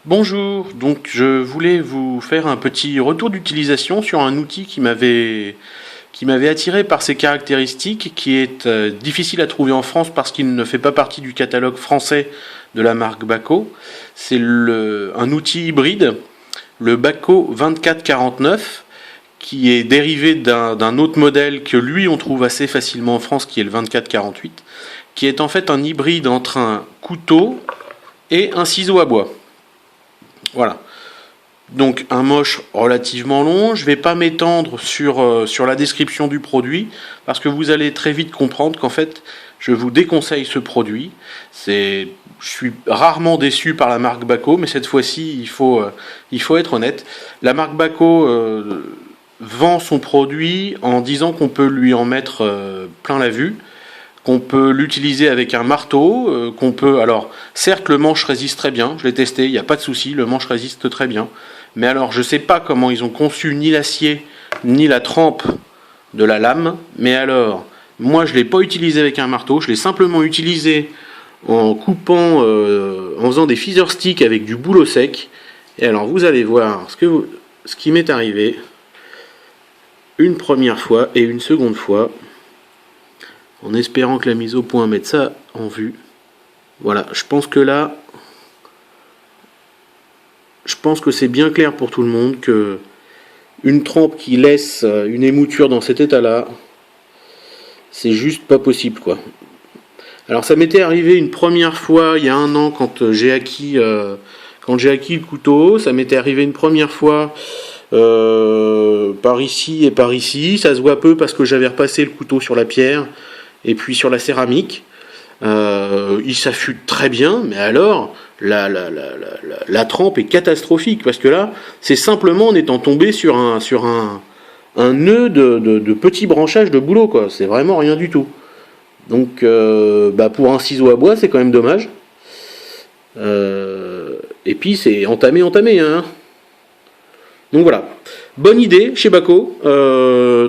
Bonjour, donc je voulais vous faire un petit retour d'utilisation sur un outil qui m'avait attiré par ses caractéristiques, qui est difficile à trouver en France parce qu'il ne fait pas partie du catalogue français de la marque Bako. C'est un outil hybride, le Bako 2449, qui est dérivé d'un autre modèle que lui on trouve assez facilement en France, qui est le 2448, qui est en fait un hybride entre un couteau et un ciseau à bois. Voilà. Donc un moche relativement long. Je ne vais pas m'étendre sur la description du produit parce que vous allez très vite comprendre qu'en fait je vous déconseille ce produit. Je suis rarement déçu par la marque Bako, mais cette fois-ci il faut être honnête. La marque Bako vend son produit en disant qu'on peut lui en mettre plein la vue, qu'on peut l'utiliser avec un marteau, qu'on peut... Alors, certes, le manche résiste très bien, je l'ai testé, il n'y a pas de souci, le manche résiste très bien. Mais alors, je ne sais pas comment ils ont conçu ni l'acier, ni la trempe de la lame, mais alors, moi, je ne l'ai pas utilisé avec un marteau, je l'ai simplement utilisé en coupant, en faisant des feather sticks avec du bouleau sec. Et alors, vous allez voir ce qui m'est arrivé une première fois et une seconde fois, en espérant que la mise au point mette ça en vue. Voilà, je pense que là, c'est bien clair pour tout le monde que une trempe qui laisse une émouture dans cet état-là, c'est juste pas possible, quoi. Alors ça m'était arrivé une première fois il y a un an quand j'ai acquis le couteau. Ça m'était arrivé une première fois par ici et par ici. Ça se voit peu parce que j'avais repassé le couteau sur la pierre et puis sur la céramique. Il s'affûte très bien, mais alors la trempe est catastrophique parce que là, c'est simplement en étant tombé sur un nœud de petits branchages de boulot, quoi. C'est vraiment rien du tout. Donc, pour un ciseau à bois, c'est quand même dommage. Et puis, c'est entamé, hein. Donc voilà, bonne idée chez Bako,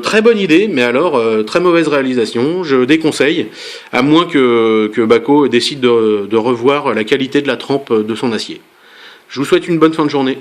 très bonne idée, mais alors très mauvaise réalisation, je déconseille, à moins que Bako décide de revoir la qualité de la trempe de son acier. Je vous souhaite une bonne fin de journée.